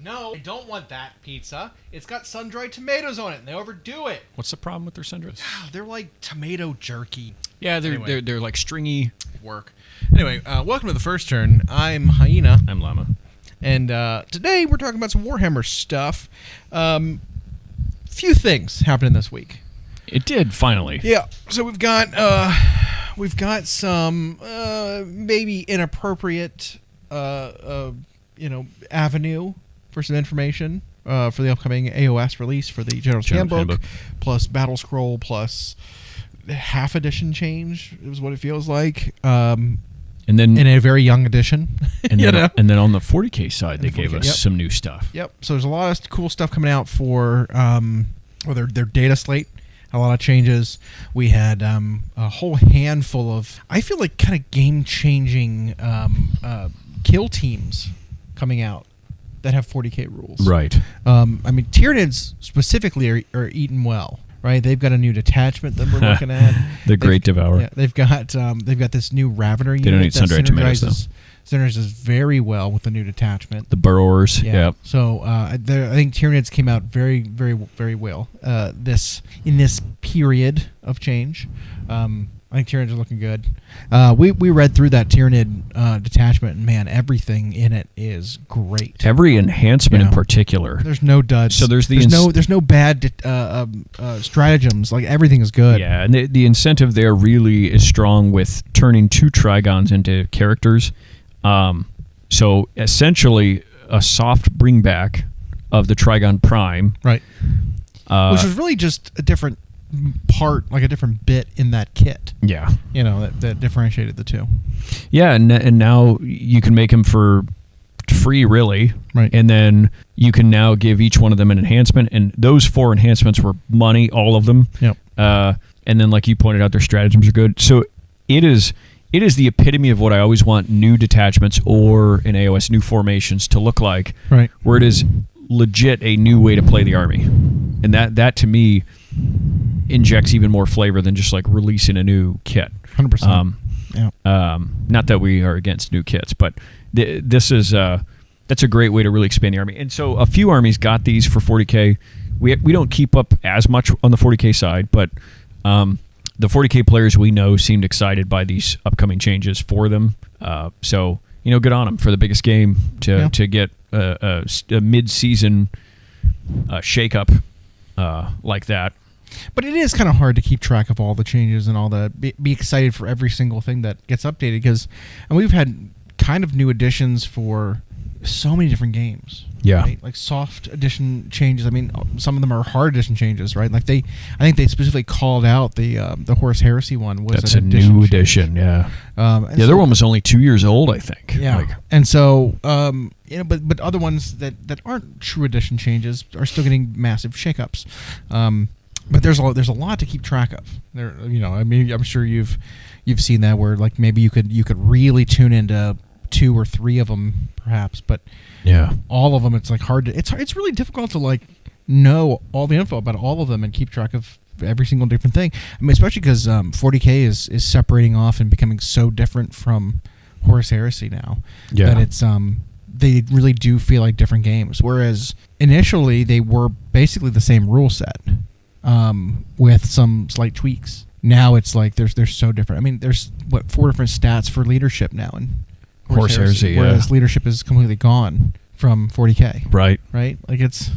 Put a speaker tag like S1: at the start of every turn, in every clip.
S1: No, I don't want that pizza. It's got sun-dried tomatoes on it, and they overdo it.
S2: What's the problem with their sun-dried?
S1: They're like tomato jerky.
S2: Yeah, they're like stringy.
S1: Work. Anyway, welcome to the first turn. I'm Hyena.
S2: I'm Llama.
S1: And today we're talking about some Warhammer stuff. Few things happening this week.
S2: It did finally.
S1: Yeah. So we've got some maybe inappropriate avenue for some information for the upcoming AoS release for the General's Handbook, plus Battlescroll, plus half edition change is what it feels like. And then in a very young edition.
S2: And then on the 40K side, they gave us some new stuff.
S1: Yep. So there's a lot of cool stuff coming out for their Dataslate. A lot of changes. We had a whole handful of, I feel like, kind of game-changing kill teams coming out that have 40K rules.
S2: Right.
S1: Tyranids specifically are eating well. Right, they've got a new detachment that we're looking at.
S2: The Great Devourer.
S1: Yeah, they've got this new Ravener unit.
S2: They don't eat sun-dried tomatoes, though.
S1: Synergizes very well with the new detachment.
S2: The Burrowers. Yeah.
S1: So I think Tyranids came out very, very, very well. In this period of change. I think Tyranids are looking good. We read through that Tyranid detachment, and man, everything in it is great.
S2: Every enhancement in particular.
S1: There's no duds.
S2: So there's
S1: no bad stratagems. Like, everything is good.
S2: Yeah, and the incentive there really is strong with turning 2 Trigons into characters. So essentially, a soft bringback of the Trigon Prime.
S1: Right. Which was really just a different part, like a different bit in that kit.
S2: Yeah.
S1: That differentiated the two.
S2: Yeah, and now you can make them for free, really.
S1: Right.
S2: And then you can now give each one of them an enhancement, and those 4 enhancements were money, all of them.
S1: Yep.
S2: And then, like you pointed out, their stratagems are good. So it is the epitome of what I always want new detachments or in AoS new formations to look like.
S1: Right.
S2: Where it is legit a new way to play the army. And that to me injects even more flavor than just like releasing a new kit.
S1: 100%.
S2: Not that we are against new kits, but that's a great way to really expand the army. And so a few armies got these for 40K. We don't keep up as much on the 40K side, but the 40K players we know seemed excited by these upcoming changes for them. So good on them for the biggest game to get a mid-season shakeup like that.
S1: But it is kind of hard to keep track of all the changes and all that. Be excited for every single thing that gets updated, because we've had kind of new additions for so many different games.
S2: Yeah.
S1: Right? Like soft edition changes. Some of them are hard edition changes, right? Like I think they specifically called out the Horus Heresy one was
S2: that's a new edition. Yeah. The other one was only 2 years old, I think.
S1: Yeah. And so but other ones that aren't true edition changes are still getting massive shakeups. But there's a lot to keep track of. There, I'm sure you've seen that where like maybe you could really tune into 2 or 3 of them perhaps, but
S2: yeah,
S1: all of them it's like hard to it's really difficult to like know all the info about all of them and keep track of every single different thing. Especially because 40K is separating off and becoming so different from Horus Heresy now that it's they really do feel like different games, whereas initially they were basically the same rule set. With some slight tweaks. Now it's like they're so different. There's 4 different stats for leadership now in Horus Heresy, whereas leadership is completely gone from 40K.
S2: Right.
S1: Like it's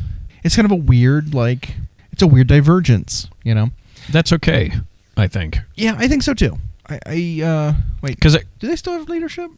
S1: kind of a weird it's a weird divergence.
S2: That's okay, I think.
S1: Yeah, I think so too. I wait,
S2: because
S1: do they still have leadership?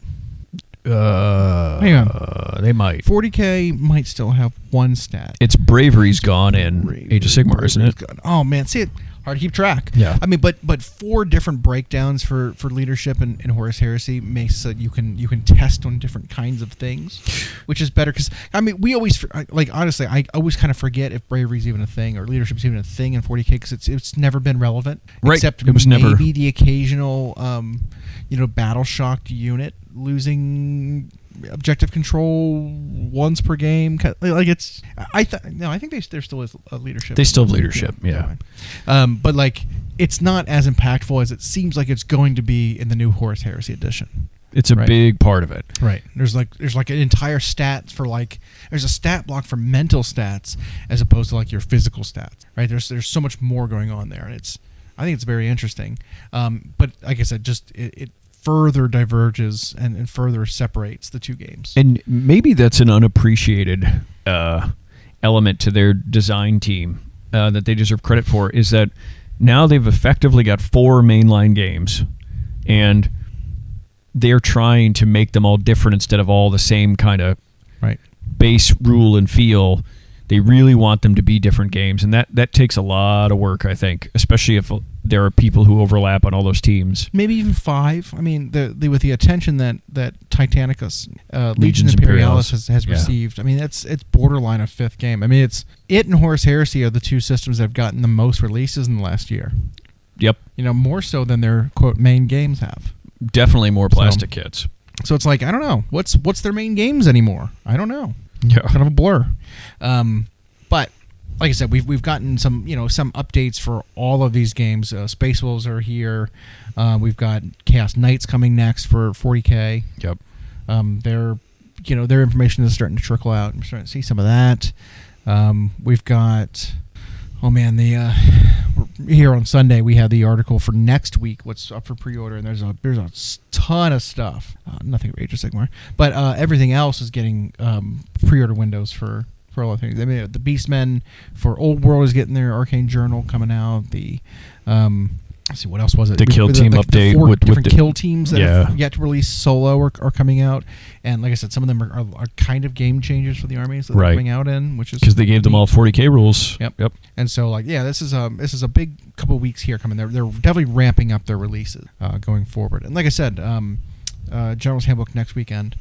S2: Hang on. They might.
S1: 40K might still have 1 stat.
S2: Its bravery's gone in Age of Sigmar, isn't it?
S1: Gone. Oh man, see it. Hard to keep track.
S2: Yeah.
S1: But 4 different breakdowns for leadership in Horus Heresy makes so you can test on different kinds of things, which is better because we always honestly I always kind of forget if bravery's even a thing or leadership's even a thing in 40K because it's never been relevant.
S2: Right.
S1: Except
S2: it was
S1: maybe
S2: never
S1: the occasional battle shocked unit losing objective control once per game. Like it's, I think there still is a leadership.
S2: They still have leadership, yeah.
S1: But like, it's not as impactful as it seems like it's going to be in the new Horus Heresy edition.
S2: It's a big part of it.
S1: Right. There's like an entire stat for there's a stat block for mental stats as opposed to like your physical stats. Right. There's so much more going on there, and I think it's very interesting. But like I said, just it further diverges and further separates the two games.
S2: And maybe that's an unappreciated element to their design team that they deserve credit for, is that now they've effectively got 4 mainline games, and they're trying to make them all different instead of all the same kind of base rule and feel. They really want them to be different games, and that takes a lot of work, I think, especially if there are people who overlap on all those teams.
S1: Maybe even 5. I mean, with the attention that Titanicus, Legion
S2: Legions
S1: Imperialis
S2: Imperialis
S1: has received. I mean, it's borderline a 5th game. I mean, it and Horus Heresy are the 2 systems that have gotten the most releases in the last year.
S2: Yep.
S1: More so than their quote main games have.
S2: Definitely more plastic kits.
S1: So it's like, I don't know what's their main games anymore. I don't know.
S2: Yeah.
S1: Kind of a blur. But like I said, we've gotten some updates for all of these games. Space Wolves are here. We've got Chaos Knights coming next for 40K.
S2: Yep.
S1: Their information is starting to trickle out. I'm starting to see some of that. We've got here on Sunday we have the article for next week, what's up for pre-order, and there's a ton of stuff. Nothing Age of Sigmar, but everything else is getting pre-order windows for all the things. I mean, the Beastmen for Old World is getting their Arcane Journal coming out. The let's see, what else was it?
S2: The kill team update
S1: the 4
S2: with
S1: different
S2: the
S1: kill teams that have yet to release solo are coming out, and like I said, some of them are kind of game changers for the armies that they're coming out in, which is
S2: because they gave them all 40K rules.
S1: Yep. And so this is a big couple of weeks here coming. They're definitely ramping up their releases going forward. And like I said, General's Handbook next weekend,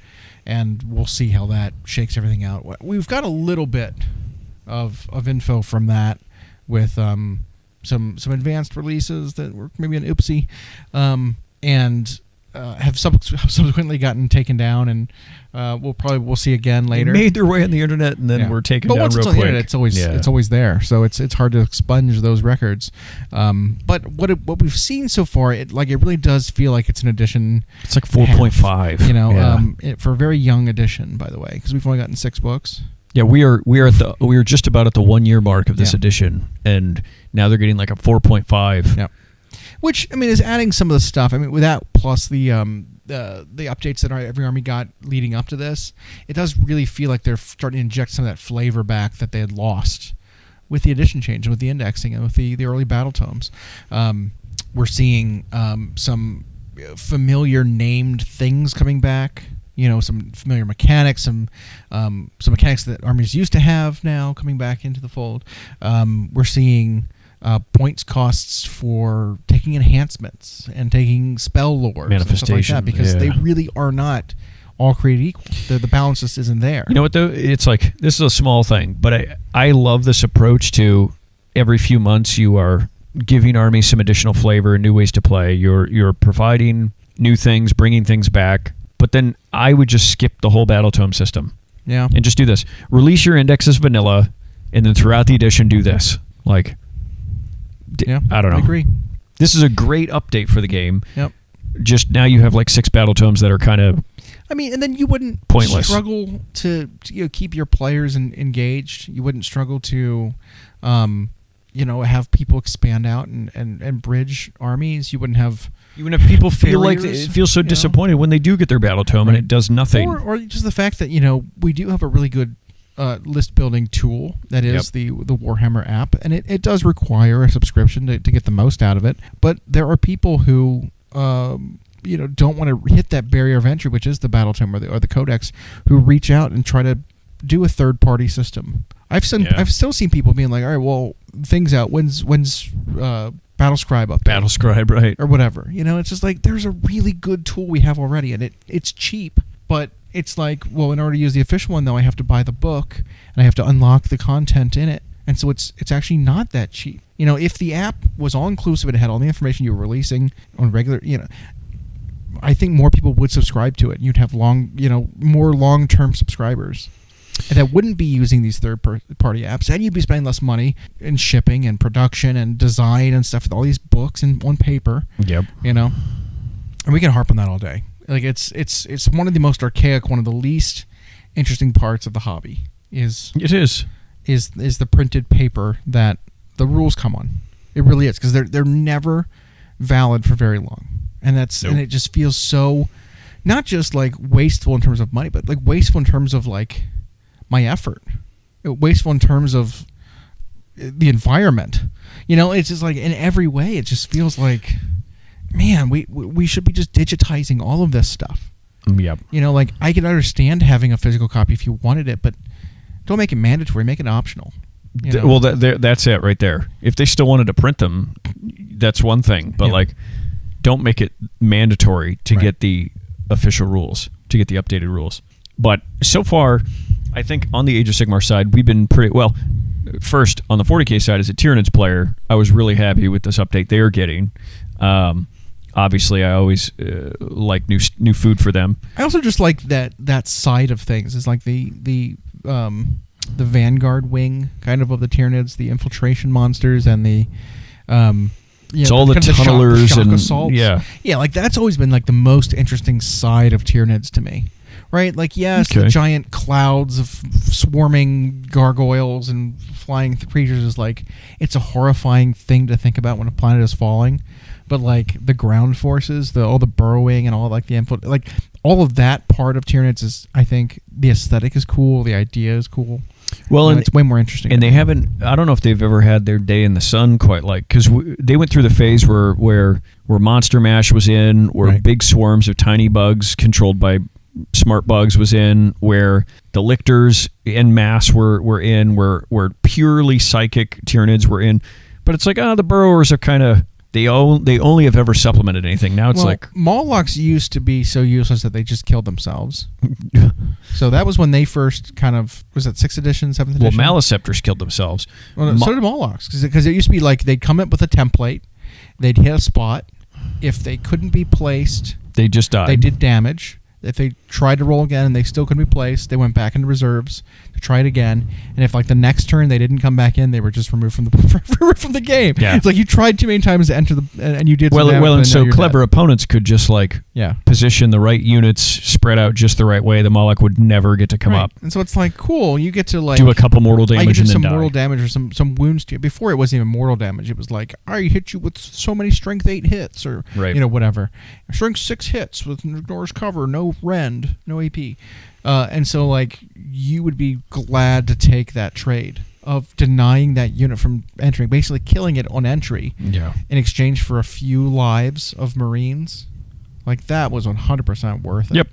S1: and we'll see how that shakes everything out. We've got a little bit of info from that with some advanced releases that were maybe an oopsie, and have subsequently gotten taken down, and we'll see again later.
S2: They made their way on the internet, and then were taken down
S1: once
S2: real
S1: it's on
S2: quick.
S1: the internet, it's always there, so it's hard to expunge those records. But what we've seen so far, it really does feel like it's an edition.
S2: It's like 4.5.
S1: For a very young edition, by the way, because we've only gotten 6 books.
S2: Yeah, we are just about at the 1 year mark of this edition, and now they're getting like a 4.5.
S1: Yeah, which is adding some of the stuff. I mean, with that plus the updates that every army got leading up to this, it does really feel like they're starting to inject some of that flavor back that they had lost with the edition change and with the indexing and with the early battle tomes. We're seeing some familiar named things coming back. Some familiar mechanics, some mechanics that armies used to have now coming back into the fold. We're seeing points costs for taking enhancements and taking spell lords and stuff like that, because they really are not all created equal. The balance just isn't there.
S2: You know what, though? It's like, this is a small thing, but I love this approach to every few months you are giving armies some additional flavor and new ways to play. You're providing new things, bringing things back. But then I would just skip the whole battle tome system.
S1: Yeah.
S2: And just do this. Release your index as vanilla, and then throughout the edition do this. I don't know.
S1: I agree.
S2: This is a great update for the game.
S1: Yep.
S2: Just now you have like 6 battle tomes that are kind of
S1: and then you wouldn't
S2: pointless.
S1: Struggle to keep your players engaged. You wouldn't struggle to have people expand out and bridge armies. You wouldn't have
S2: people feel so disappointed when they do get their battle tome and it does nothing.
S1: Or just the fact that we do have a really good list building tool that is the Warhammer app, and it does require a subscription to get the most out of it. But there are people who don't want to hit that barrier of entry, which is the battle tome or the codex, who reach out and try to do a third party system. I've still seen people being like, all right, well, thing's out. When's Battlescribe update?
S2: Battlescribe, right?
S1: Or whatever. It's just like, there's a really good tool we have already, and it's cheap, but it's like, well, in order to use the official one, though, I have to buy the book and I have to unlock the content in it, and so it's actually not that cheap. If the app was all inclusive and it had all the information you were releasing on regular, I think more people would subscribe to it. You'd have more long-term subscribers that wouldn't be using these third-party apps, and you'd be spending less money in shipping and production and design and stuff with all these books and on paper.
S2: Yep.
S1: And we can harp on that all day. Like it's one of the most archaic, one of the least interesting parts of the hobby is the printed paper that the rules come on. It really is, because they're never valid for very long, and and it just feels so not just like wasteful in terms of money, but like wasteful in terms of like my effort, wasteful in terms of the environment. It's just like in every way, it just feels like, man, we should be just digitizing all of this stuff.
S2: Yep.
S1: Like I can understand having a physical copy if you wanted it, but don't make it mandatory. Make it optional.
S2: Well, that's it right there. If they still wanted to print them, that's one thing. But like, don't make it mandatory to get the official rules, to get the updated rules. But so far, I think on the Age of Sigmar side, we've been pretty well. First, on the 40K side, as a Tyranids player, I was really happy with this update they are getting. Obviously, I always like new food for them.
S1: I also just like that side of things. Is like the Vanguard wing kind of the Tyranids, the infiltration monsters, and the
S2: it's all the tunnelers
S1: the shock
S2: and
S1: assaults. Yeah, like that's always been like the most interesting side of Tyranids to me. Right? Like, yes, the giant clouds of swarming gargoyles and flying creatures is like, it's a horrifying thing to think about when a planet is falling. But like the ground forces, all the burrowing and all like the info, like all of that part of Tyranids is, I think, the aesthetic is cool, the idea is cool.
S2: Well, and
S1: it's way more interesting.
S2: And they haven't. I don't know if they've ever had their day in the sun quite like, because they went through the phase where Monster Mash was in, where big swarms of tiny bugs controlled by smart bugs was in, where the lictors en masse were in, where purely psychic Tyranids were in. But it's like, the burrowers are kind of. They only have ever supplemented anything. Now it's like
S1: Molochs used to be so useless that they just killed themselves. So that was when they first kind of, was that 6th edition, 7th edition?
S2: Well, Maliceptors killed themselves.
S1: Well, so did Molochs, because it used to be like they'd come up with a template, they'd hit a spot. If they couldn't be placed,
S2: they just died.
S1: They did damage. If they tried to roll again and they still couldn't be placed, they went back into reserves to try it again. And if like the next turn they didn't come back in, they were just removed from the game.
S2: Yeah.
S1: It's like you tried too many times to enter and you did.
S2: Well, and so clever opponents could just like position the right units spread out just the right way. The Moloch would never get to come up.
S1: And so it's like cool. You get to like
S2: do a couple mortal damage and then die.
S1: Some mortal damage or some wounds to you. Before it wasn't even mortal damage. It was like I hit you with so many strength 8 hits or whatever. Strength 6 hits with ignores cover, no rend, no AP. And so like you would be glad to take that trade of denying that unit from entering, basically killing it on entry in exchange for a few lives of Marines. Like that was 100% worth it.
S2: Yep.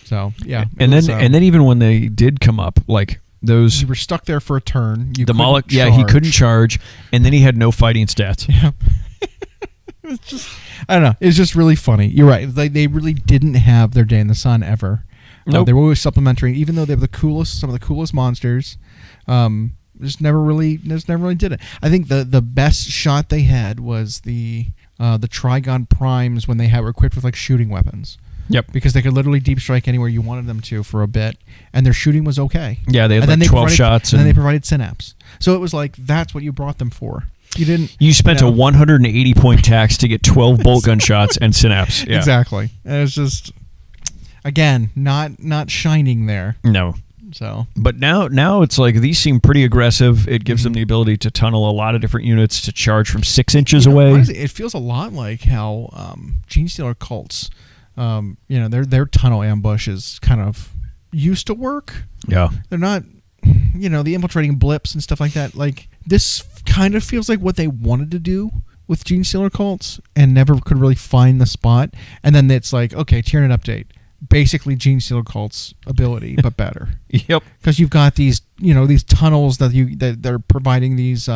S1: So yeah.
S2: And then even when they did come up, like those,
S1: you were stuck there for a turn.
S2: The Moloch, he couldn't charge, and then he had no fighting stats.
S1: Yeah. It's just, I don't know. It's just really funny. You're right. They really didn't have their day in the sun ever.
S2: Nope.
S1: They were always supplementary, even though they were some of the coolest monsters. Just never really did it. I think the best shot they had was the Trigon Primes when they were equipped with like shooting weapons.
S2: Yep.
S1: Because they could literally deep strike anywhere you wanted them to for a bit, and their shooting was okay.
S2: Yeah, they had like 12 shots.
S1: And then they provided synapse. So it was like, that's what you brought them for. You
S2: spent a 180 point tax to get 12 bolt gun shots and synapse. Yeah.
S1: Exactly. And it's just, again, not shining there.
S2: No.
S1: So,
S2: but now it's like these seem pretty aggressive. It gives them the ability to tunnel a lot of different units to charge from 6 inches away.
S1: Honestly, it feels a lot like how Genestealer cults, their tunnel ambushes kind of used to work.
S2: Yeah,
S1: they're not, the infiltrating blips and stuff like that. Like this kind of feels like what they wanted to do with Genestealer cults and never could really find the spot. And then it's like, okay, Tyranid update. Basically Genestealer cult's ability, but better.
S2: Yep.
S1: Because you've got these, these tunnels that they're providing these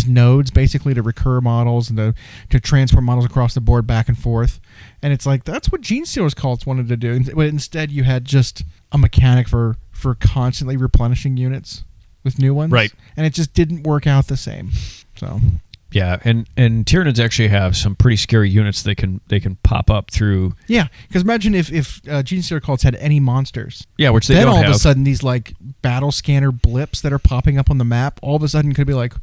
S1: nodes basically to recur models and to transport models across the board back and forth. And it's like that's what Genestealer's cults wanted to do. But instead you had just a mechanic for constantly replenishing units with new ones.
S2: Right.
S1: And it just didn't work out the same. So
S2: yeah, and Tyranids actually have some pretty scary units they can pop up through.
S1: Yeah, because imagine if Genestealer cults had any monsters.
S2: Yeah, which they
S1: don't
S2: have.
S1: Then all of a sudden these like battle scanner blips that are popping up on the map all of a sudden could be like,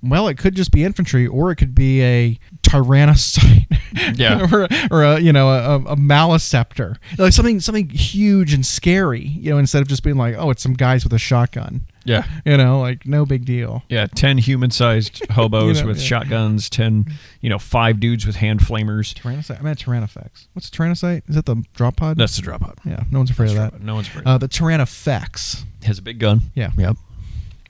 S1: well, it could just be infantry, or it could be a Tyrannocyte, or a Maliceptor, like something huge and scary, instead of just being like, oh, it's some guys with a shotgun.
S2: Yeah.
S1: Like no big deal.
S2: Yeah, 10 human-sized hobos with shotguns, 10, 5 dudes with hand flamers.
S1: Tyrannocyte. I meant Tyrannofax. What's a Tyrannocyte? Is that the drop pod?
S2: That's the drop pod.
S1: Yeah, no one's afraid of that.
S2: No one's afraid.
S1: The Tyrannofax
S2: Has a big gun.
S1: Yeah.
S2: Yep.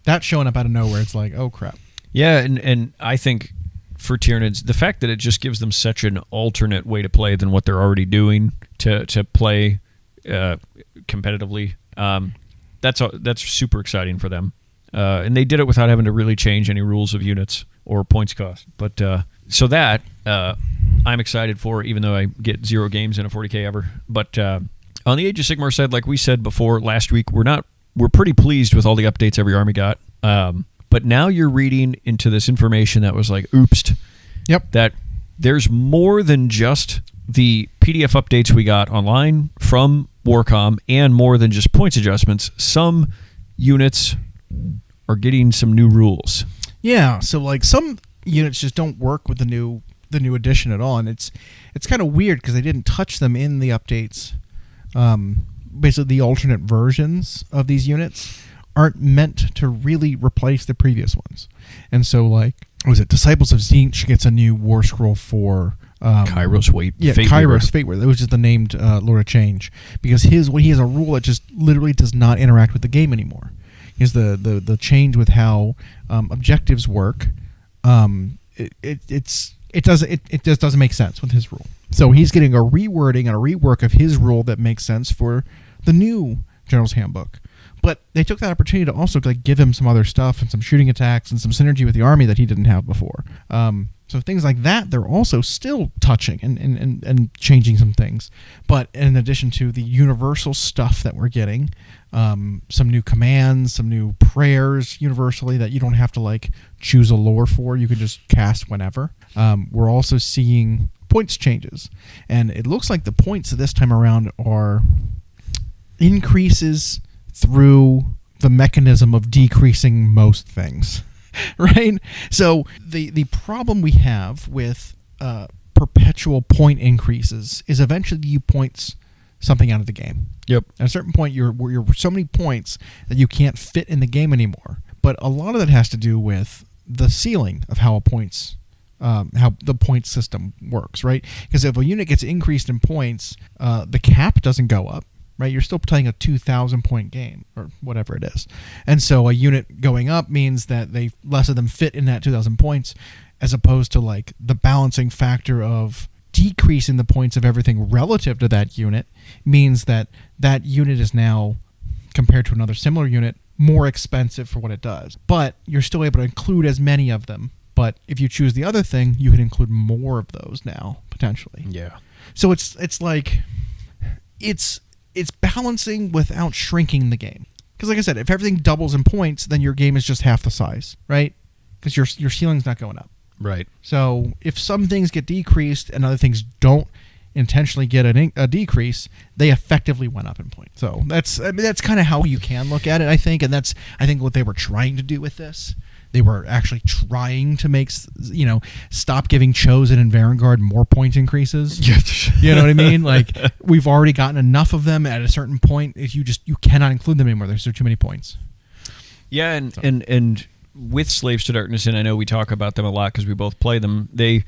S1: That's showing up out of nowhere. It's like, oh crap.
S2: Yeah, and I think for Tyranids, the fact that it just gives them such an alternate way to play than what they're already doing to play competitively, that's super exciting for them. And they did it without having to really change any rules of units or points cost. But so that I'm excited for, even though I get 0 games in a 40K ever. But on the Age of Sigmar side, like we said before last week, we're pretty pleased with all the updates every army got. But now you're reading into this information that was like, oops.
S1: Yep.
S2: That there's more than just the PDF updates we got online from Warcom, and more than just points adjustments. Some units are getting some new rules. Yeah, so like some units just don't work with the new edition at all, and it's kind of weird because they didn't touch them in the updates. Basically, the alternate versions of these units aren't meant to really replace the previous ones, and so like, was it Disciples of Tzeentch gets a new war scroll for Kairos Fate
S1: Weaver. That was just the named Lord of Change, because he has a rule that just literally does not interact with the game anymore. Is the change with how objectives work. It just doesn't make sense with his rule. So he's getting a rewording and a rework of his rule that makes sense for the new General's Handbook. But they took that opportunity to also like give him some other stuff and some shooting attacks and some synergy with the army that he didn't have before. So things like that, they're also still touching and changing some things. But in addition to the universal stuff that we're getting, some new commands, some new prayers universally that you don't have to like choose a lore for. You can just cast whenever. We're also seeing points changes. And it looks like the points this time around are increases through the mechanism of decreasing most things. Right? So the problem we have with perpetual point increases is eventually you points something out of the game.
S2: Yep.
S1: At a certain point, you're so many points that you can't fit in the game anymore. But a lot of that has to do with the ceiling of how the point system works, right? Because if a unit gets increased in points, the cap doesn't go up. Right, you're still playing a 2,000 point game or whatever it is, and so a unit going up means that less of them fit in that 2,000 points, as opposed to like the balancing factor of decreasing the points of everything relative to that unit means that unit is now, compared to another similar unit, more expensive for what it does. But you're still able to include as many of them. But if you choose the other thing, you can include more of those now potentially.
S2: Yeah.
S1: So it's balancing without shrinking the game. Because like I said, if everything doubles in points, then your game is just half the size, right? Because your ceiling's not going up. Right. So if some things get decreased and other things don't intentionally get a decrease, they effectively went up in points. So that's kind of how you can look at it, I think. And that's, I think, what they were trying to do with this. They were actually trying to make, stop giving Chosen and Vanguard more point increases. You know what I mean? Like, we've already gotten enough of them at a certain point. If you cannot include them anymore. There's too many points. Yeah, and with Slaves to Darkness, and I know we talk about them a lot because we both play them, they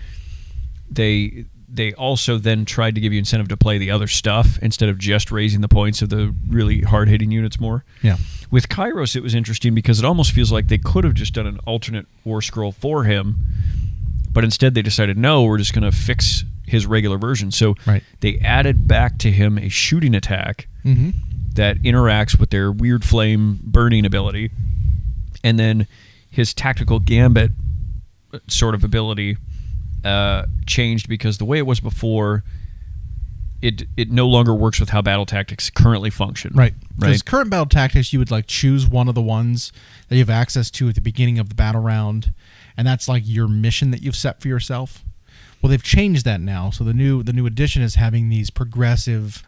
S1: also then tried to give you incentive to play the other stuff instead of just raising the points of the really hard-hitting units more. Yeah. With Kairos, it was interesting because it almost feels like they could have just done an alternate war scroll for him, but instead they decided, no, we're just going to fix his regular version. So they added back to him a shooting attack that interacts with their weird flame burning ability, and then his tactical gambit sort of ability changed because the way it was before, it no longer works with how battle tactics currently function. Right. Because current battle tactics, you would like choose one of the ones that you have access to at the beginning of the battle round, and that's like your mission that you've set for yourself. Well, they've changed that now, so the new edition is having these progressive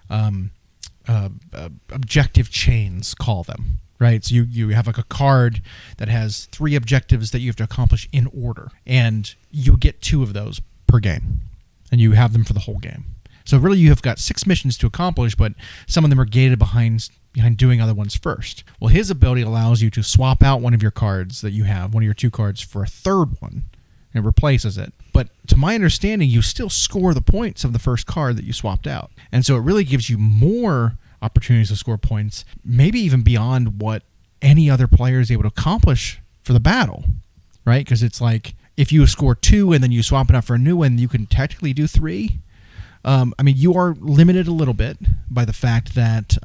S1: objective chains, call them. right? So you have like a card that has 3 objectives that you have to accomplish in order, and you get 2 of those per game, and you have them for the whole game. So really you have got 6 missions to accomplish, but some of them are gated behind doing other ones first. Well, his ability allows you to swap out one of your cards that you have, one of your 2 cards, for a third one. It replaces it. But to my understanding, you still score the points of the first card that you swapped out. And so it really gives you more opportunities to score points, maybe even beyond what any other player is able to accomplish for the battle, right? Because it's like, if you score 2 and then you swap it out for a new one, you can technically do 3. I mean, you are limited a little bit by the fact that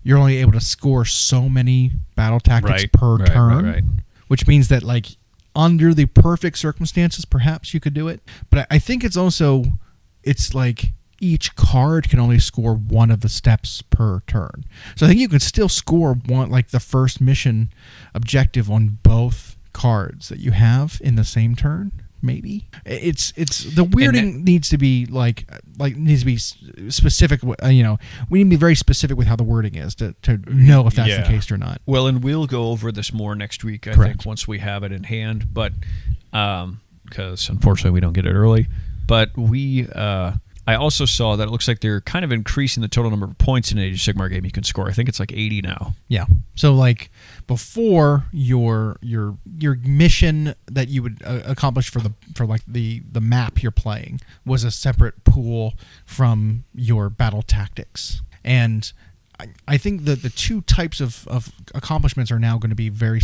S1: you're only able to score so many battle tactics per turn,
S2: Right.
S1: which means that, like, under the perfect circumstances, perhaps you could do it. But I think it's like each card can only score 1 of the steps per turn. So I think you can still score one, like the first mission objective on both cards that you have in the same turn. Maybe it's the weirding needs to be needs to be specific. We need to be very specific with how the wording is to know if that's the case or not.
S2: Well, and we'll go over this more next week, I think, once we have it in hand. But because unfortunately we don't get it early, but I also saw that it looks like they're kind of increasing the total number of points in an Age of Sigmar game you can score. I think it's like 80 now.
S1: Yeah. So like before, your mission that you would accomplish for the map you're playing was a separate pool from your battle tactics. And I think that the 2 types of accomplishments are now going to be very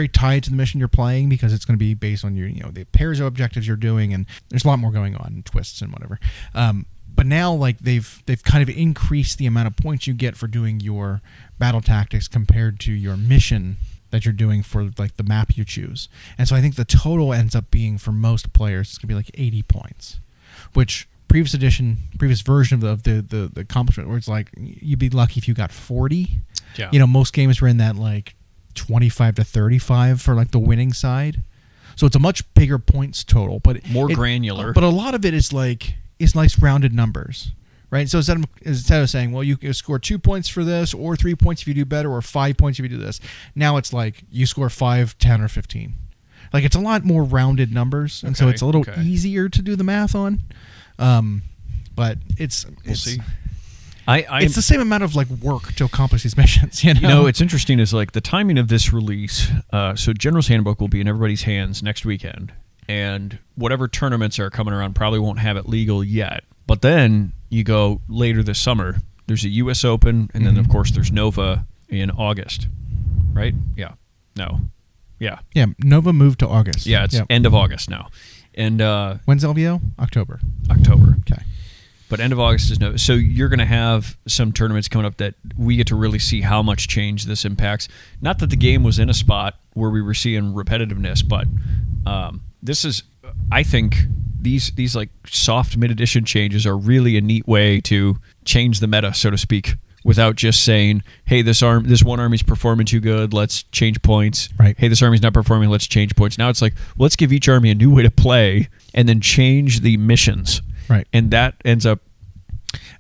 S1: tied to the mission you're playing, because it's going to be based on the pairs of objectives you're doing, and there's a lot more going on, twists and whatever. But now, like, they've kind of increased the amount of points you get for doing your battle tactics compared to your mission that you're doing for, like, the map you choose. And so I think the total ends up being, for most players, it's going to be like 80 points, which previous version of the accomplishment, where it's like you'd be lucky if you got 40. Yeah. Most games were in that like 25 to 35 for like the winning side. So it's a much bigger points total, but
S2: more granular.
S1: But a lot of it is nice rounded numbers, right? So instead of saying, well, you score 2 points for this, or 3 points if you do better, or 5 points if you do this, now it's like you score 5, 10, or 15. Like, it's a lot more rounded numbers, and so it's a little easier to do the math on. But we'll see. It's the same amount of like work to accomplish these missions.
S2: It's interesting is like the timing of this release. So General's Handbook will be in everybody's hands next weekend, and whatever tournaments are coming around probably won't have it legal yet. But then you go later this summer. There's a U.S. Open, and then of course there's Nova in August, right? Yeah. No. Yeah.
S1: Yeah. Nova moved to August.
S2: Yeah, it's end of August now. And
S1: when's LVO? October.
S2: Okay. But end of August is no. So you're going to have some tournaments coming up that we get to really see how much change this impacts. Not that the game was in a spot where we were seeing repetitiveness, but this is, I think, these like soft mid-edition changes are really a neat way to change the meta, so to speak, without just saying, hey, this one army's performing too good, let's change points.
S1: Right.
S2: Hey, this army's not performing, let's change points. Now it's like, let's give each army a new way to play and then change the missions.
S1: Right.
S2: And that ends up...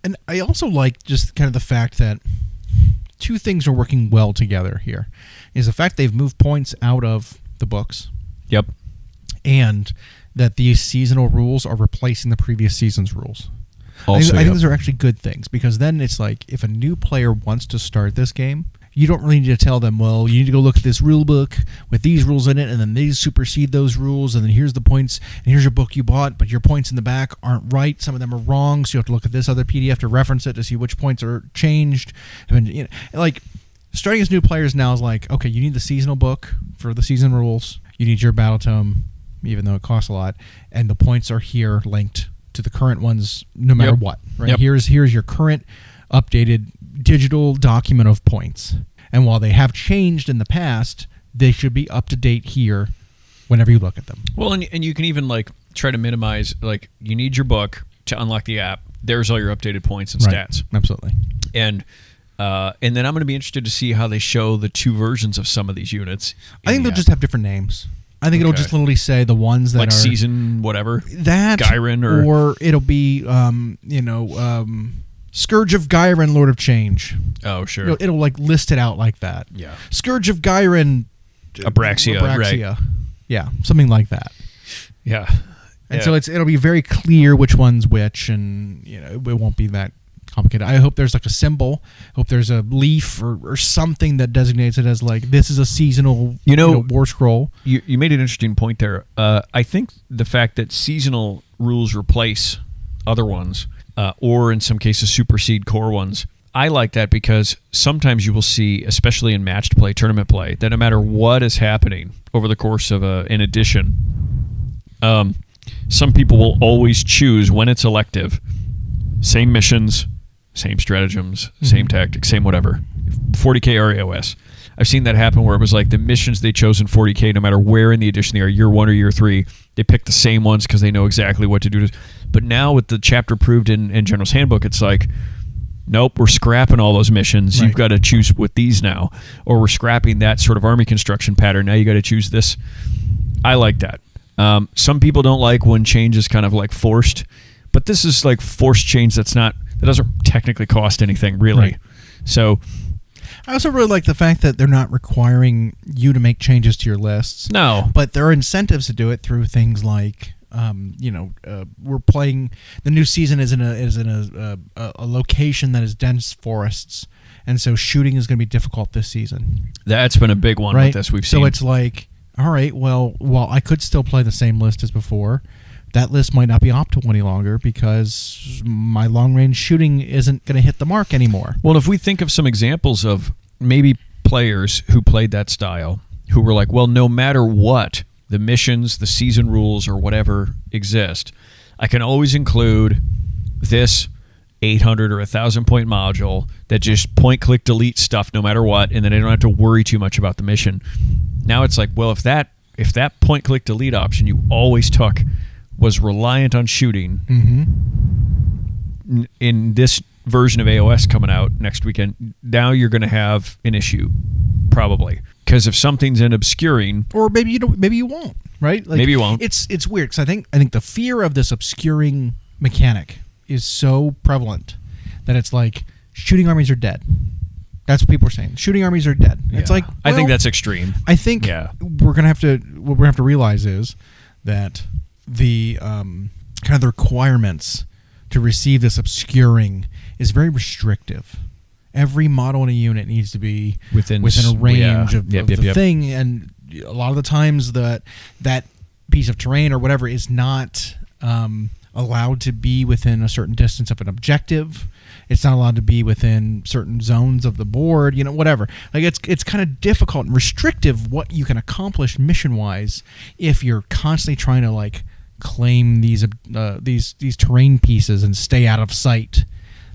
S1: And I also like just kind of the fact that 2 things are working well together here. Is the fact they've moved points out of the books.
S2: Yep.
S1: And that these seasonal rules are replacing the previous season's rules.
S2: Also,
S1: I think those are actually good things, because then it's like, if a new player wants to start this game, you don't really need to tell them, well, you need to go look at this rule book with these rules in it, and then these supersede those rules, and then here's the points, and here's your book you bought, but your points in the back aren't right. Some of them are wrong, so you have to look at this other PDF to reference it to see which points are changed. And, like, starting as new players now is like, okay, you need the seasonal book for the season rules. You need your battle tome, even though it costs a lot, and the points are here linked to the current ones no matter what. Right?
S2: Yep.
S1: Here's your current updated digital document of points. And while they have changed in the past, they should be up to date here whenever you look at them.
S2: Well, and you can even like try to minimize, like, you need your book to unlock the app. There's all your updated points and stats.
S1: Absolutely.
S2: And then I'm going to be interested to see how they show the 2 versions of some of these units.
S1: I think they'll just have different names. I think it'll just literally say the ones that
S2: like
S1: are...
S2: season whatever.
S1: That.
S2: Gyron
S1: or it'll be, Scourge of Gyron, Lord of Change.
S2: Oh, sure.
S1: It'll like list it out like that.
S2: Yeah.
S1: Scourge of Gyron.
S2: Abraxia, right.
S1: Yeah, something like that.
S2: Yeah.
S1: And so it'll be very clear which one's which, and it won't be that complicated. I hope there's like a symbol. I hope there's a leaf or something that designates it as like this is a seasonal war scroll.
S2: You made an interesting point there. I think the fact that seasonal rules replace other ones, or in some cases supersede core ones, I like that because sometimes you will see, especially in matched play, tournament play, that no matter what is happening over the course of an edition, some people will always choose when it's elective, same missions, same stratagems, same tactics, same whatever, 40k or AoS. I've seen that happen where it was like the missions they chose in 40k, no matter where in the edition they are, year 1 or year 3, they pick the same ones because they know exactly what to do. But now with the chapter approved in General's Handbook, it's like, nope, we're scrapping all those missions. Right. You've got to choose with these now. Or we're scrapping that sort of army construction pattern. Now you got to choose this. I like that. Some people don't like when change is kind of like forced, but this is like forced change that doesn't technically cost anything, really. Right. So
S1: I also really like the fact that they're not requiring you to make changes to your lists.
S2: No.
S1: But there are incentives to do it through things like we're playing. The new season is in a location that is dense forests, and so shooting is going to be difficult this season.
S2: That's been a big one with this we've seen.
S1: So it's like, all right, well, while I could still play the same list as before, that list might not be optimal any longer because my long-range shooting isn't going to hit the mark anymore.
S2: Well, if we think of some examples of maybe players who played that style, who were like, well, no matter what, the missions, the season rules, or whatever exist, I can always include this 800 or 1,000 point module that just point-click delete stuff no matter what, and then I don't have to worry too much about the mission. Now it's like, well, if that point-click delete option you always took was reliant on shooting, in this version of AoS coming out next weekend, now you're going to have an issue, probably, because if something's in obscuring,
S1: or maybe you won't, right? Like,
S2: maybe you won't.
S1: It's weird because I think the fear of this obscuring mechanic is so prevalent that it's like shooting armies are dead. That's what people are saying. Shooting armies are dead.
S2: Yeah.
S1: It's like, well,
S2: I think that's extreme.
S1: I think what we're gonna have to realize is that the kind of the requirements to receive this obscuring is very restrictive. Every model in a unit needs to be within a range of the thing, and a lot of the times that piece of terrain or whatever is not allowed to be within a certain distance of an objective. It's not allowed to be within certain zones of the board, whatever. Like it's kind of difficult and restrictive what you can accomplish mission-wise if you're constantly trying to like claim these terrain pieces and stay out of sight.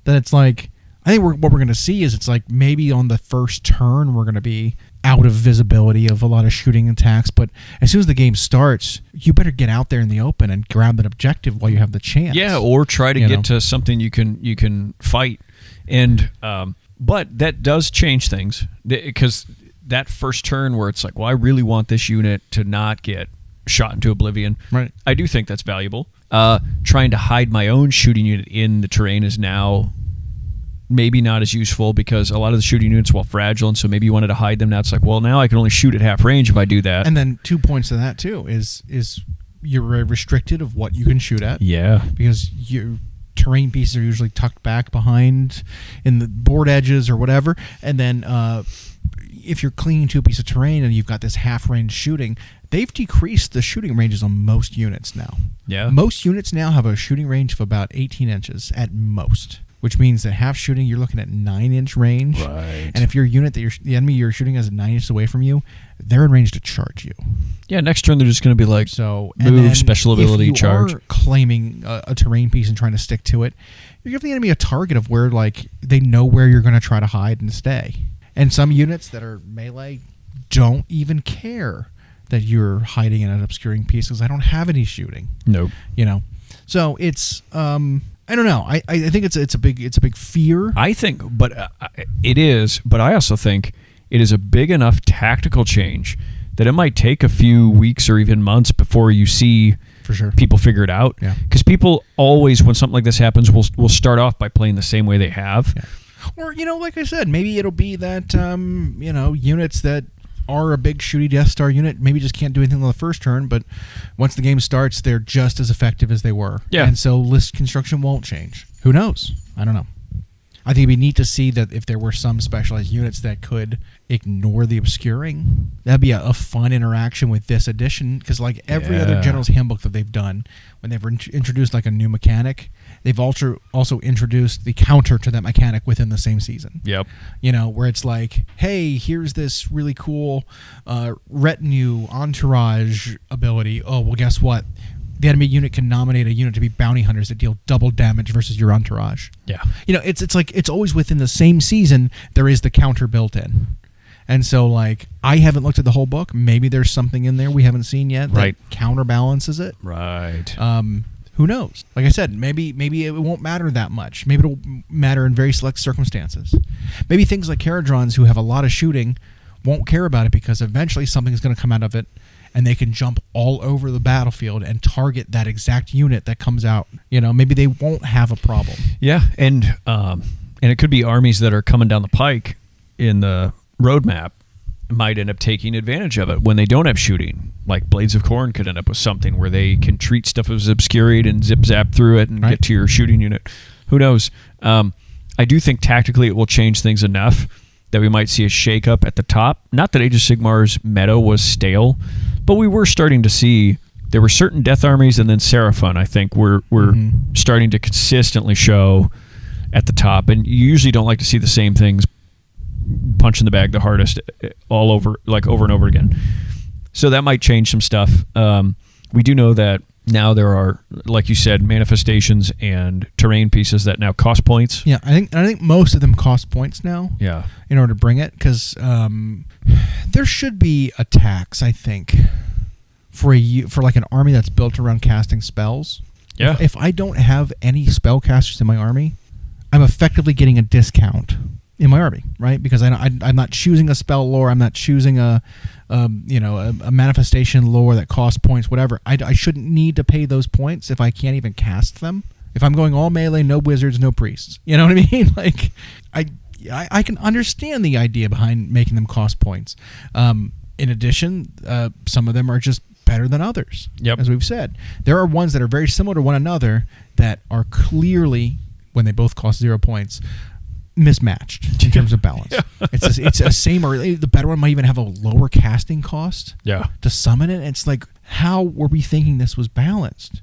S1: That it's like, I think what we're going to see is it's like maybe on the first turn we're going to be out of visibility of a lot of shooting attacks, but as soon as the game starts, you better get out there in the open and grab that objective while you have the chance.
S2: Yeah, or try to get to something you can fight. And but that does change things, because that first turn where it's like, well, I really want this unit to not get shot into oblivion.
S1: Right.
S2: I do think that's valuable. Trying to hide my own shooting unit in the terrain is now maybe not as useful because a lot of the shooting units, while fragile, and so maybe you wanted to hide them. Now it's like, well, now I can only shoot at half range if I do that.
S1: And then 2 points to that too is you're restricted of what you can shoot at.
S2: Yeah.
S1: Because your terrain pieces are usually tucked back behind in the board edges or whatever. And then if you're cleaning to a piece of terrain and you've got this half range shooting, they've decreased the shooting ranges on most units now.
S2: Yeah.
S1: Most units now have a shooting range of about 18 inches at most, which means that half shooting, you're looking at 9-inch range.
S2: Right.
S1: And if your unit the enemy you're shooting is 9 inches away from you, they're in range to charge you.
S2: Yeah, next turn they're just going to be like,
S1: move,
S2: special ability, charge.
S1: If you are claiming a terrain piece and trying to stick to it, you're giving the enemy a target of where like they know where you're going to try to hide and stay. And some units that are melee don't even care that you're hiding in an obscuring piece because I don't have any shooting.
S2: Nope.
S1: So it's I don't know. I think it's a big fear.
S2: I think, but it is. But I also think it is a big enough tactical change that it might take a few weeks or even months before you see
S1: For sure.
S2: people figure it out.
S1: Yeah.
S2: Because people always, when something like this happens, will start off by playing the same way they have.
S1: Yeah. Or, like I said, maybe it'll be that, units that are a big shooty Death Star unit maybe just can't do anything on the first turn, but once the game starts, they're just as effective as they were.
S2: Yeah.
S1: And so list construction won't change. Who knows? I don't know. I think it'd be neat to see that if there were some specialized units that could ignore the obscuring. That'd be a fun interaction with this edition, because like every other General's Handbook that they've done, when they've introduced like a new mechanic, they've also introduced the counter to that mechanic within the same season.
S2: Yep.
S1: Where it's like, hey, here's this really cool retinue entourage ability. Oh, well, guess what? The enemy unit can nominate a unit to be bounty hunters that deal double damage versus your entourage.
S2: Yeah.
S1: It's like it's always within the same season there is the counter built in. And so like I haven't looked at the whole book. Maybe there's something in there we haven't seen yet that counterbalances it.
S2: Right.
S1: Who knows? Like I said, maybe it won't matter that much. Maybe it'll matter in very select circumstances. Maybe things like Caradrons who have a lot of shooting won't care about it because eventually something's going to come out of it and they can jump all over the battlefield and target that exact unit that comes out. Maybe they won't have a problem.
S2: Yeah, and it could be armies that are coming down the pike in the roadmap might end up taking advantage of it when they don't have shooting. Like Blades of Khorne could end up with something where they can treat stuff as obscurate and zip-zap through it and get to your shooting unit. Who knows? I do think tactically it will change things enough that we might see a shake-up at the top. Not that Age of Sigmar's meta was stale, but we were starting to see there were certain death armies, and then Seraphon, I think, were starting to consistently show at the top. And you usually don't like to see the same things punch in the bag the hardest all over, like over and over again. So that might change some stuff. We do know that now there are, like you said, manifestations and terrain pieces that now cost points.
S1: Yeah, I think most of them cost points now.
S2: Yeah.
S1: In order to bring it, because there should be a tax, I think, for like an army that's built around casting spells.
S2: Yeah.
S1: If I don't have any spellcasters in my army, I'm effectively getting a discount in my army, right? Because I'm not choosing a spell lore, I'm not choosing a manifestation lore that costs points, whatever. I shouldn't need to pay those points if I can't even cast them. If I'm going all melee, no wizards, no priests. You know what I mean? Like, I can understand the idea behind making them cost points. In addition, some of them are just better than others.
S2: Yep.
S1: As we've said, there are ones that are very similar to one another that are clearly, when they both cost 0 points, mismatched in terms of balance. Yeah. It's a same, or the better one might even have a lower casting cost.
S2: Yeah.
S1: To summon it. It's like, how were we thinking this was balanced?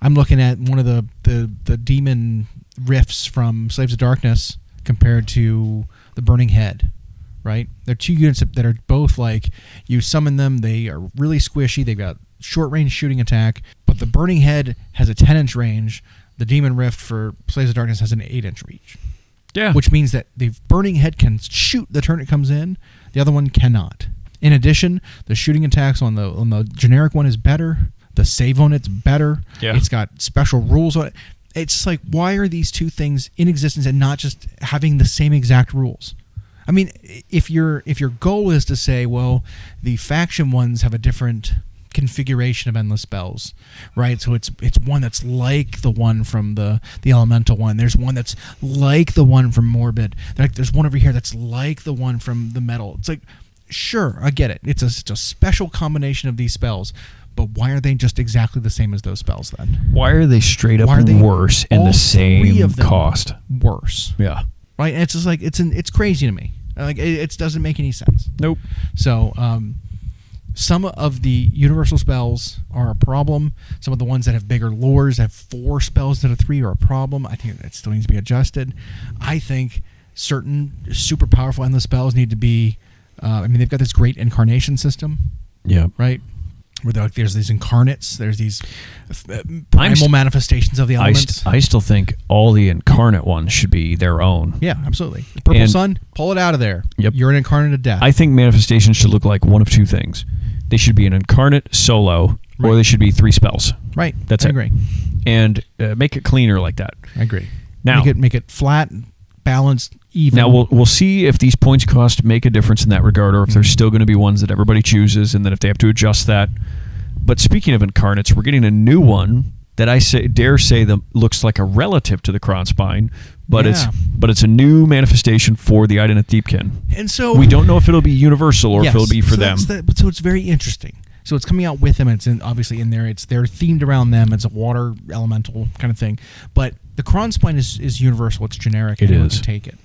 S1: I'm looking at one of the demon rifts from Slaves of Darkness compared to the Burning Head. Right? They're two units that are both like, you summon them, they are really squishy, they've got short range shooting attack, but the Burning Head has a 10-inch range, the Demon Rift for Slaves of Darkness has an 8-inch reach.
S2: Yeah.
S1: Which means that the Burning Head can shoot the turn it comes in, the other one cannot. In addition, the shooting attacks on the generic one is better, the save on it's better, it's got special rules on it. It's like, why are these two things in existence and not just having the same exact rules? I mean, if your goal is to say, well, the faction ones have a different configuration of endless spells, right? So it's one that's like the one from the elemental one. There's one that's like the one from Morbid. There's one over here that's like the one from the metal. It's like, sure, I get it. It's a special combination of these spells. But why are they just exactly the same as those spells then?
S2: Why are they straight up worse in the same cost?
S1: Worse.
S2: Yeah.
S1: Right? And it's just like, it's crazy to me. Like, it doesn't make any sense.
S2: Nope. So,
S1: some of the universal spells are a problem. Some of the ones that have bigger lores, have 4 spells instead of 3, are a problem. I think that still needs to be adjusted. I think certain super powerful endless spells need to be, they've got this great incarnation system.
S2: Yeah.
S1: Right? Where there's these incarnates, there's these primal manifestations of the elements.
S2: I still think all the incarnate ones should be their own.
S1: Yeah, absolutely. The Purple Sun, pull it out of there.
S2: Yep.
S1: You're an incarnate of death.
S2: I think manifestations should look like one of 2 things. They should be an incarnate solo, or they should be 3 spells.
S1: Right.
S2: That's it.
S1: I agree.
S2: And make it cleaner like that.
S1: I agree.
S2: Now,
S1: make it flat, balanced, even.
S2: Now we'll see if these points cost make a difference in that regard, or if there's still going to be ones that everybody chooses, and then if they have to adjust that, But speaking of incarnates, we're getting a new one that I dare say that looks like a relative to the Kronspine, but it's a new manifestation for the Idoneth Deepkin.
S1: And so
S2: we don't know if it'll be universal or if it'll be for them.
S1: So it's very interesting. So it's coming out with them. It's obviously in there. They're themed around them. It's a water elemental kind of thing. But the Kronspine is universal. It's generic. Anyone can take it.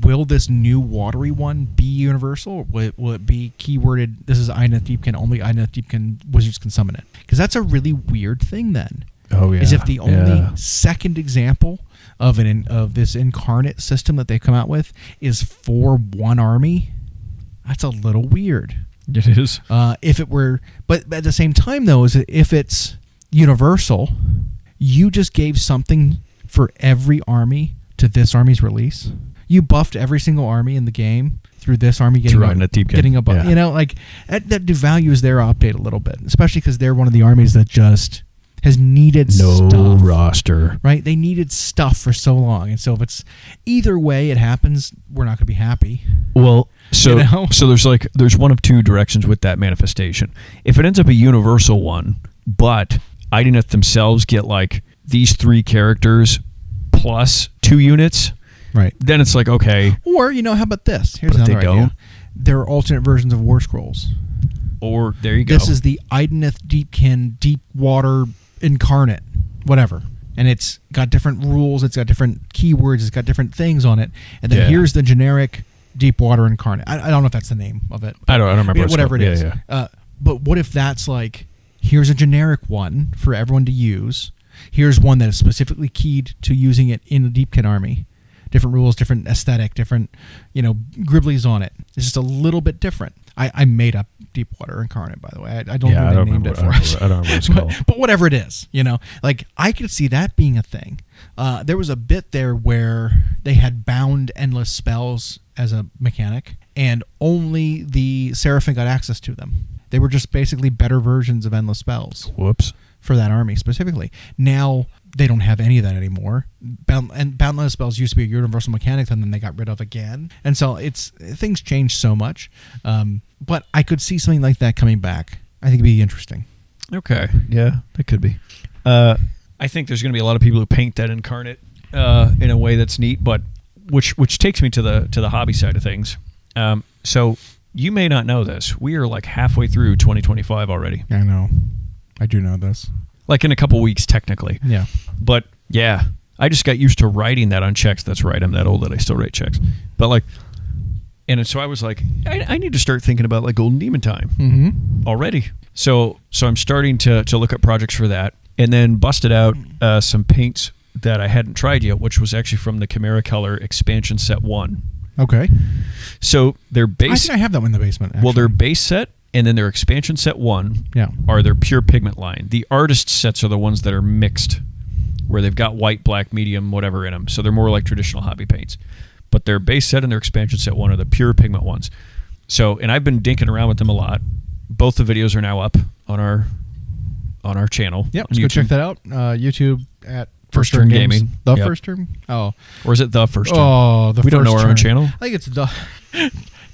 S1: Will this new watery one be universal? Will it be keyworded? This is Idoneth Deepkin. Only Idoneth Deepkin wizards can summon it. Because that's a really weird thing. Then, is if the only second example of this incarnate system that they've come out with is for one army. That's a little weird.
S2: It is.
S1: If it were, but at the same time, though, is if it's universal, you just gave something for every army to this army's release. You buffed every single army in the game through this army getting a buff. You know, like that devalues their update a little bit, especially because they're one of the armies that just has needed stuff.
S2: Roster.
S1: Right? They needed stuff for so long. And so if it's either way it happens, we're not going to be happy.
S2: Well, so there's one of two directions with that manifestation. If it ends up a universal one, but Idoneth themselves get like these 3 characters plus 2 units,
S1: right?
S2: Then it's like, okay.
S1: Or, how about this? Here's another idea. There are alternate versions of War Scrolls.
S2: Or, there you go.
S1: This is the Idoneth Deepkin Deep Water Incarnate, whatever. And it's got different rules, it's got different keywords, it's got different things on it. And then here's the generic Deep Water Incarnate. I don't know if that's the name of it.
S2: I don't remember.
S1: Whatever it is. Yeah. But what if that's like, here's a generic one for everyone to use. Here's one that is specifically keyed to using it in the Deepkin army. Different rules, different aesthetic, different, gribblies on it. It's just a little bit different. I made up Deepwater Incarnate, by the way. I don't know what they named it for us.
S2: I don't remember what it's called.
S1: But whatever it is, like I could see that being a thing. There was a bit there where they had bound endless spells as a mechanic, and only the Seraphim got access to them. They were just basically better versions of endless spells.
S2: Whoops.
S1: For that army specifically. Now they don't have any of that anymore. Boundless spells used to be a universal mechanic, and then they got rid of again. And so things change so much. But I could see something like that coming back. I think it'd be interesting.
S2: Okay, yeah, that could be. I think there's going to be a lot of people who paint that incarnate in a way that's neat, but which takes me to the hobby side of things. So you may not know this. We are like halfway through 2025 already.
S1: I know. I do know this.
S2: Like in a couple weeks, technically.
S1: Yeah.
S2: But yeah, I just got used to writing that on checks. That's right. I'm that old that I still write checks. But like, and so I was like, I need to start thinking about like Golden Demon time already. So I'm starting to look at projects for that, and then busted out some paints that I hadn't tried yet, which was actually from the Chimera Color expansion set 1.
S1: Okay.
S2: So their base.
S1: I think I have that one in the basement. Actually.
S2: Well, their base set. And then their expansion set 1 are their pure pigment line. The artist sets are the ones that are mixed, where they've got white, black, medium, whatever in them. So they're more like traditional hobby paints. But their base set and their expansion set 1 are the pure pigment ones. So, and I've been dinking around with them a lot. Both the videos are now up on our channel.
S1: Yep, let's go check that out. YouTube at
S2: First Turn Gaming.
S1: The First Turn? Oh.
S2: Or is it The First Turn?
S1: Oh, the
S2: We don't know our own channel?
S1: I think it's The...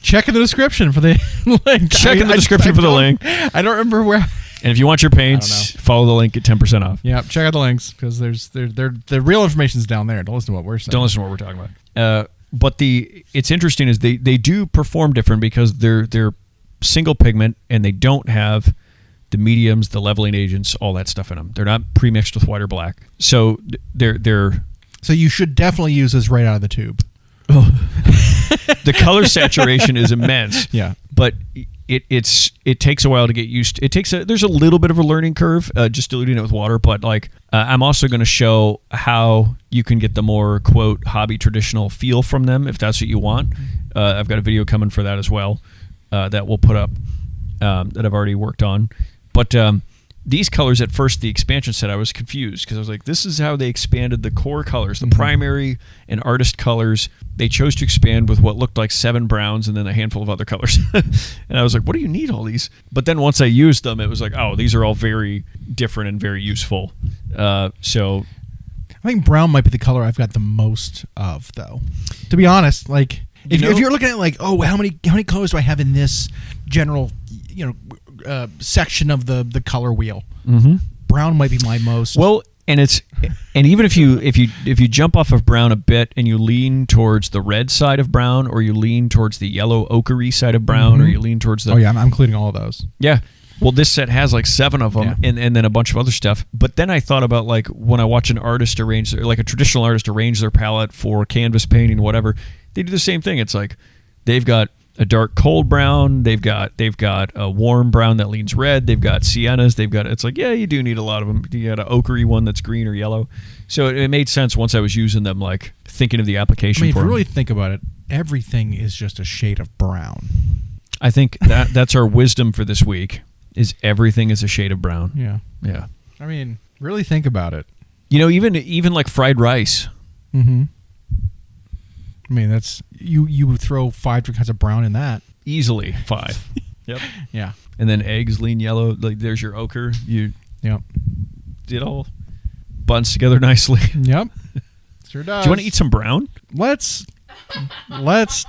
S1: Check in the description for the link.
S2: Check in the description for the link.
S1: I don't remember where.
S2: And if you want your paints, follow the link, get 10% off.
S1: Yeah, check out the links because the real information's down there. Don't listen to what we're saying.
S2: Don't listen to what we're talking about. But it's interesting is they do perform different because they're single pigment and they don't have the mediums, the leveling agents, all that stuff in them. They're not pre-mixed with white or black. So they're.
S1: So you should definitely use this right out of the tube.
S2: The color saturation is immense.
S1: Yeah,
S2: but it takes a while to get used to. There's a little bit of a learning curve, just diluting it with water. But like, I'm also going to show how you can get the more quote hobby traditional feel from them if that's what you want. I've got a video coming for that as well that we'll put up that I've already worked on. But these colors at first, the expansion set, I was confused because I was like, this is how they expanded the core colors, the primary and artist colors. They chose to expand with what looked like 7 browns and then a handful of other colors. And I was like, what do you need all these? But then once I used them, it was like, oh, these are all very different and very useful. So
S1: I think brown might be the color I've got the most of, though. To be honest, like if you're looking at like, oh, how many colors do I have in this general, section of the color wheel.
S2: Mm-hmm.
S1: Brown might be my most.
S2: Well, and even if you jump off of brown a bit and you lean towards the red side of brown, or you lean towards the yellow ochre side of brown, or you lean towards the
S1: I'm including all of those.
S2: Yeah. Well, this set has like 7 of them, and then a bunch of other stuff. But then I thought about like when I watch an artist arrange, like a traditional artist arrange their palette for canvas painting, whatever, they do the same thing. It's like they've got a dark cold brown, they've got a warm brown that leans red, they've got siennas, it's like, yeah, you do need a lot of them. You got an ochre one that's green or yellow. So it made sense once I was using them, like thinking of the application
S1: if
S2: for
S1: you
S2: them.
S1: really think about it, everything is just a shade of brown.
S2: I think that's our wisdom for this week, is everything is a shade of brown.
S1: Yeah. I mean, really think about it.
S2: You know, even like fried rice.
S1: Mm-hmm. I mean, that's you would throw 5 different kinds of brown in that.
S2: Easily 5. Yep.
S1: Yeah.
S2: And then eggs lean yellow. Like there's your ochre.
S1: Yep.
S2: It all buns together nicely.
S1: Yep. Sure does.
S2: Do you want to eat some brown?
S1: Let's.
S2: Let's.